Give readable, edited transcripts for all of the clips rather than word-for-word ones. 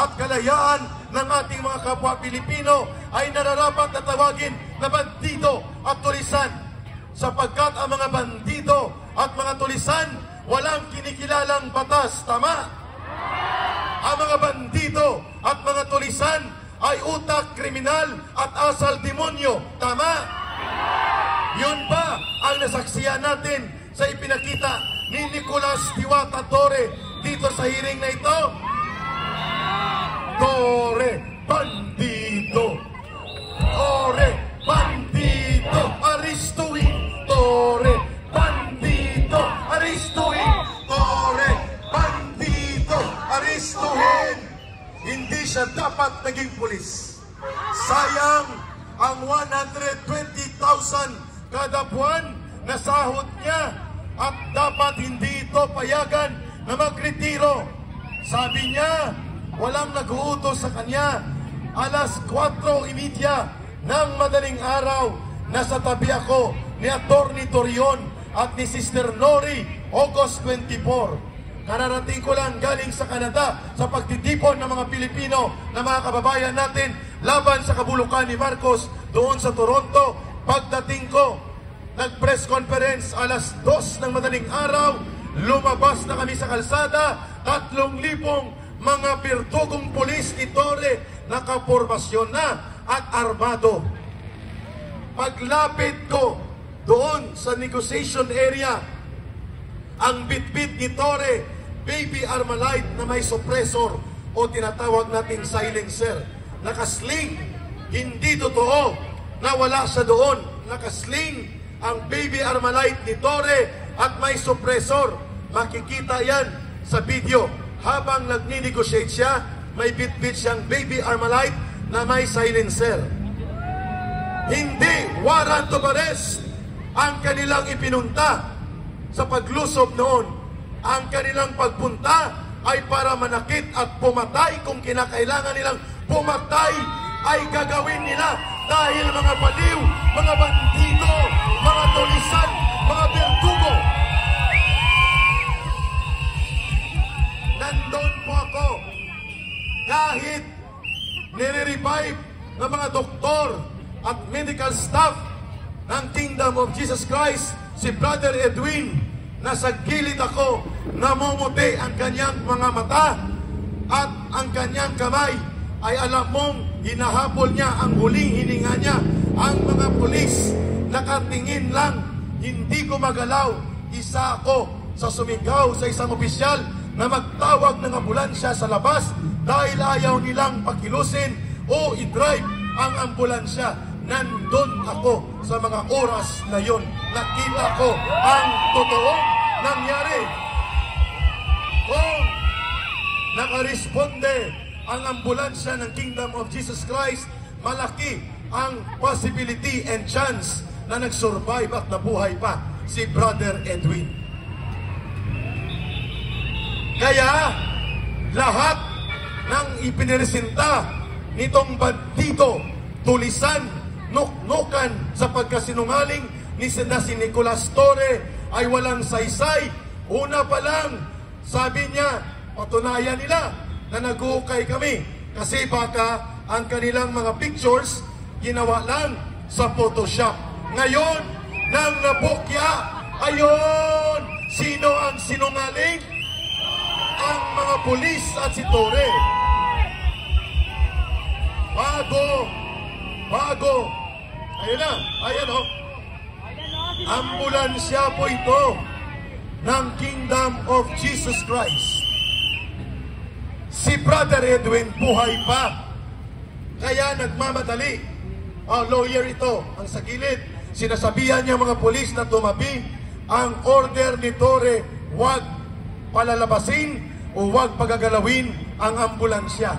at kalayaan ng ating mga kapwa Pilipino ay nararapat na tawagin na bandido at tulisan, sapagkat ang mga bandido at mga tulisan walang kinikilalang batas. Tama? Ang mga bandido at mga tulisan ay utak kriminal at asal demonyo. Tama? Yun ba ang nasaksiyan natin sa ipinakita ni Nicolas Diwata Torre dito sa hearing na ito? Torre, bandido! Torre, bandido! Aristuhin! Torre, bandido! Aristuhin! Torre, bandido! Aristuhin! Hindi siya dapat naging pulis. Sayang ang 120,000 kada buwan na sahod niya at dapat hindi ito payagan na magretiro. Sabi niya, walang nag-uutos sa kanya. Alas 4:30 ng madaling araw, nasa tabi ako ni Atty. Torion at ni Sister Nori, August 24. Kararating ko lang galing sa Canada sa pagtitipon ng mga Pilipino na mga kababayan natin laban sa kabulukan ni Marcos doon sa Toronto. Pagdating ko, nag-press conference alas 2 ng madaling araw, lumabas na kami sa kalsada, 3,000 mga pirtugong pulis ni Torre, nakapormasyon na at armado. Paglapit ko doon sa negotiation area, ang bitbit ni Torre, baby Armalite na may suppressor o tinatawag nating silencer. Nakasling, hindi totoo na wala siya doon. Nakasling ang baby Armalite ni Torre at may suppressor. Makikita yan sa video. Habang nagni-negotiate siya, may bitbit siyang baby Armalite na may silencer. Hindi warrant of arrest ang kanilang ipinunta sa paglusob noon. Ang kanilang pagpunta ay para manakit at pumatay. Kung kinakailangan nilang pumatay, ay gagawin nila dahil mga baliw, mga bandido, mga tulisan, mga berdugo. Nandun po ako. Kahit nire-revive ng mga doktor at medical staff ng Kingdom of Jesus Christ, si Brother Edwin, nasa gilid ako, namumuti ang kanyang mga mata at ang kanyang kamay ay alam mong hinahabol niya ang huling hininga niya. Ang mga pulis nakatingin lang, hindi ko magalaw. Isa ako sa sumigaw sa isang opisyal na magtawag ng ambulansya sa labas dahil ayaw nilang pakilusin o i-drive ang ambulansya. Nandun ako sa mga oras na yon. Nakita ko ang totoong nangyari. Kung nakaresponde ang ambulansya ng Kingdom of Jesus Christ, malaki ang possibility and chance na nag-survive at nabuhay pa si Brother Edwin. Kaya lahat ng ipiniresinta nitong bandido, tulisan, nuknukan sa pagkasinungaling ni si Nicolas Torre ay walang saysay. Una pa lang, sabi niya, patunayan nila na nag-uukay kami kasi baka ang kanilang mga pictures ginawa lang sa Photoshop. Ngayon, nang nabukya, ayon, sino ang sinungaling? Ang mga pulis at si Torre. Bago, ayun na, ayan o. Ambulansya po ito ng Kingdom of Jesus Christ. Si Brother Edwin buhay pa. Kaya nagmamadali. Lawyer ito, ang sa gilid. Sinasabihan niya mga pulis na tumabi. Ang order ni Torre, huwag palalabasin o huwag pagagalawin ang ambulansya.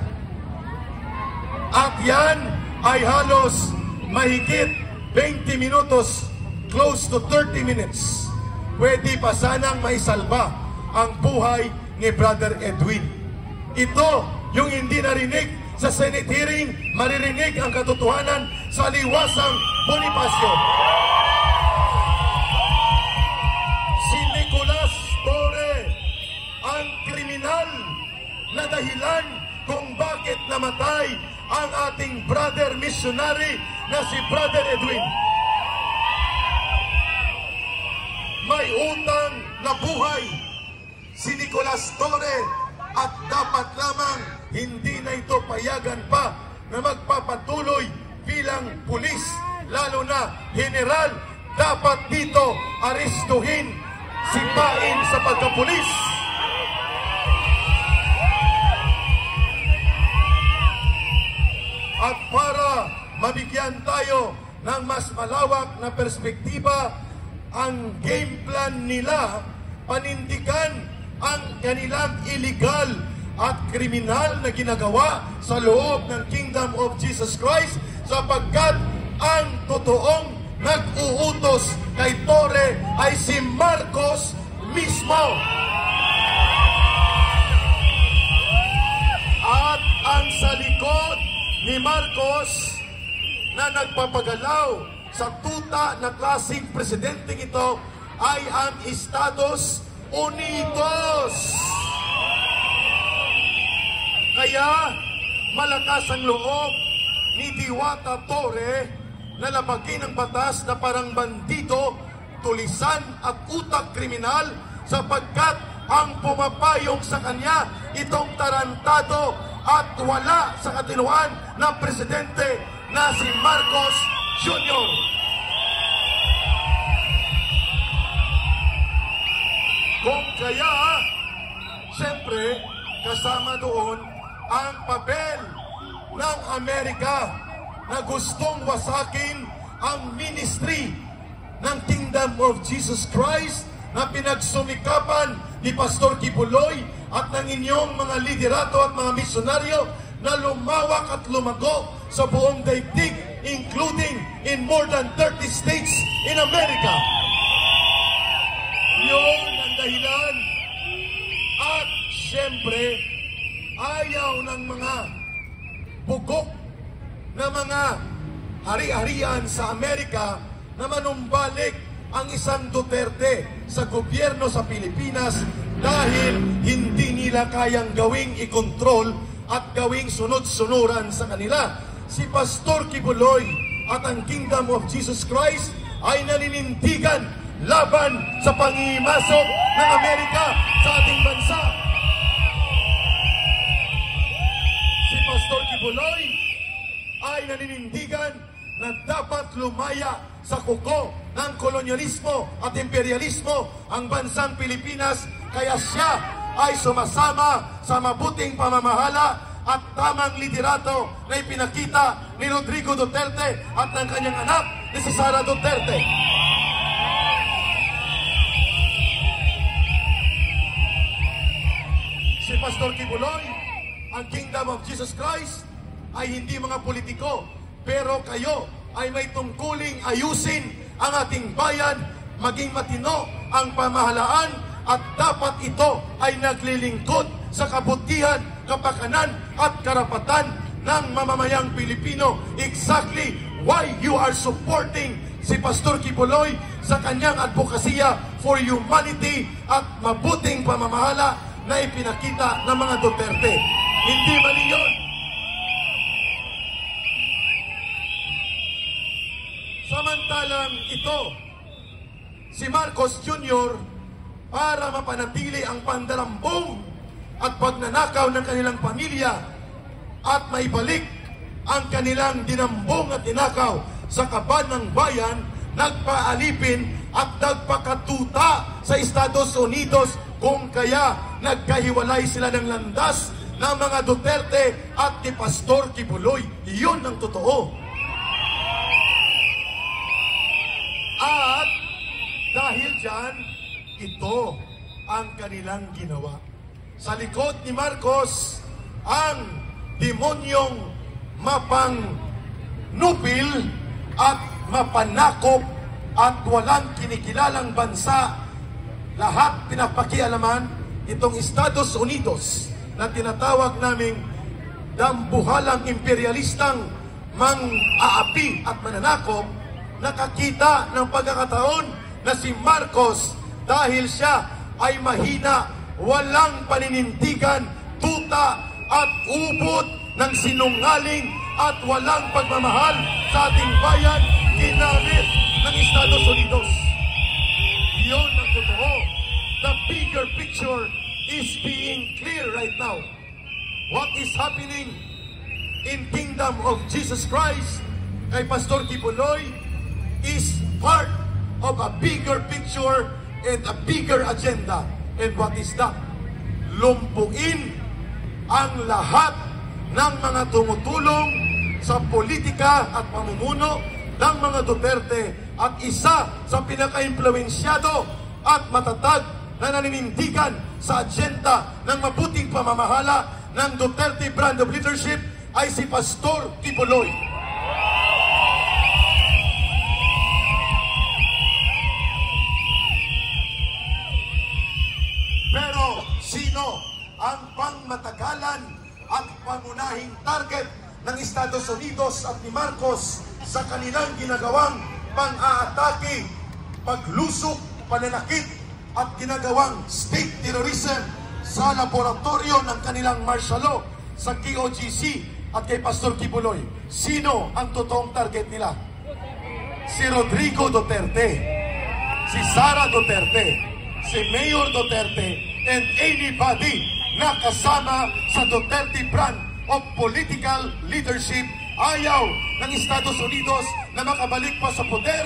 At yan ay halos mahigit 20 minutos, close to 30 minutes. Pwede pa sanang maisalba ang buhay ni Brother Edwin. Ito yung hindi narinig sa Senate hearing, maririnig ang katotohanan sa liwasang Bonifacio. Si Nicolas Torre ang kriminal na dahilan kung bakit namatay ang ating brother missionary na si Brother Edwin. May utang na buhay si Nicolas Torre at dapat lamang hindi na ito payagan pa na magpapatuloy bilang pulis, lalo na general. Dapat dito arestuhin, sipain sa pagkapulis. At para mabigyan tayo ng mas malawak na perspektiba, ang game plan nila, panindigan ang kanilang illegal at kriminal na ginagawa sa loob ng Kingdom of Jesus Christ, sapagkat ang totoong nag-uutos kay Torre ay si Marcos mismo. At ang sa likod ni Marcos na nagpapagalaw sa tuta na klaseng presidenteng ito ay ang Estados Unidos. Kaya malakas ang loob ni Diwata Torre na labagin ang batas na parang bandido, tulisan at utak kriminal, sapagkat ang pumapayong sa kanya itong tarantado at wala sa katinuan ng presidente na si Marcos Jr. Kung kaya, siyempre, kasama doon ang papel ng Amerika na gustong wasakin ang ministry ng Kingdom of Jesus Christ na pinagsumikapan ni Pastor Kibuloy at ng inyong mga liderato at mga misyonaryo na lumawak at lumago sa buong daigdig, including in more than 30 states in America. Yun ang dahilan. At siyempre, ayaw ng mga bugok na mga hari-harian sa Amerika na manumbalik ang isang Duterte sa gobyerno sa Pilipinas dahil hindi nila kayang gawing ikontrol at gawing sunod-sunuran sa kanila. Si Pastor Kibuloy at ang Kingdom of Jesus Christ ay naninindigan laban sa pangimasok ng Amerika sa ating bansa. Si Pastor Kibuloy ay naninindigan na dapat lumaya sa kuko ng kolonyalismo at imperialismo ang bansang Pilipinas, kaya siya ay sumasama sa mabuting pamamahala at tamang liderato na ipinakita ni Rodrigo Duterte at ng kanyang anak ni si Sara Duterte. Si Pastor Kibuloy, ang Kingdom of Jesus Christ, ay hindi mga politiko, pero kayo ay may tungkuling ayusin ang ating bayan, maging matino ang pamahalaan, at dapat ito ay naglilingkod sa kabutihan, kapakanan at karapatan ng mamamayang Pilipino. Exactly why you are supporting si Pastor Kibuloy sa kanyang advokasya for humanity at mabuting pamamahala na ipinakita ng mga Duterte. Hindi mali yun. Samantalang ito, si Marcos Jr., para mapanatili ang pandarambong at pagnanakaw ng kanilang pamilya at maibalik ang kanilang dinambong at tinakaw sa kaban ng bayan, nagpaalipin at nagpakatuta sa Estados Unidos, kung kaya nagkahiwalay sila ng landas ng mga Duterte at ni Pastor Kibuloy. Iyon ang totoo. At dahil dyan, ito ang kanilang ginawa. Sa likod ni Marcos, ang demonyong mapangnupil at mapanakop at walang kinikilalang bansa, lahat pinapakialaman itong Estados Unidos na tinatawag naming dambuhalang imperialistang mang-aapi at mananakop. Nakakita ng pagkakataon na si Marcos, dahil siya ay mahina, walang paninindigan, tuta at ubot ng sinungaling at walang pagmamahal sa ating bayan ginamit ng Estados Unidos. Yun ang totoo. The bigger picture is being clear right now. What is happening in Kingdom of Jesus Christ kay Pastor Kibuloy is part of a bigger picture and a bigger agenda. And what is that? Lumpuin ang lahat ng mga tumutulong sa politika at pamumuno ng mga Duterte at isa sa pinaka-impluensyado at matatag na naninindigan sa agenda ng mabuting pamamahala ng Duterte brand of leadership ay si Pastor Kibuloy. Pero sino ang pangmatagalan at pangunahing target ng Estados Unidos at ni Marcos sa kanilang ginagawang pang-aatake, paglusok, pananakit at ginagawang state terrorism sa laboratorio ng kanilang martial law sa KOGC at kay Pastor Kibuloy? Sino ang totoong target nila? Si Rodrigo Duterte, si Sara Duterte, si Mayor Duterte, and anybody na kasama sa Duterte brand of political leadership. Ayaw ng Estados Unidos na makabalik pa sa poder.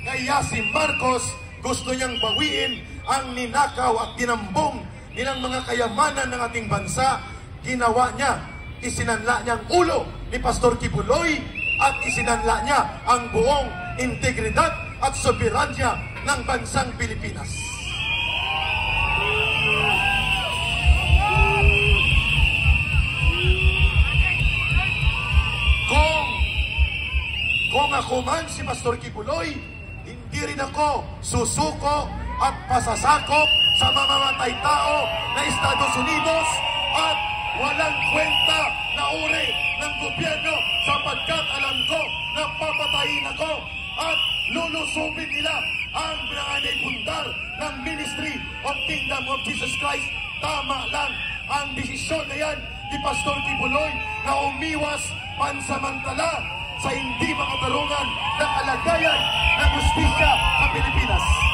Kaya si Marcos gusto niyang bawiin ang ninakaw at dinambong nilang mga kayamanan ng ating bansa. Ginawa niya, isinanla niya ang ulo ni Pastor Kibuloy at isinanla niya ang buong integridad at soberanya ng bansang Pilipinas. Kung ako man si Pastor Kibuloy, hindi rin ako susuko at pasasakop sa mamamatay tao na Estados Unidos at walang kwenta na uri ng gobyerno sapagkat alam ko na papatayin ako at lulusubin nila ang mga pundar ng Ministry of Kingdom of Jesus Christ. Tama lang ang desisyon na yan ni Pastor Kibuloy na umiwas pansamantala sa hindi makatarungan ng kalagayan ng hustisya sa Pilipinas.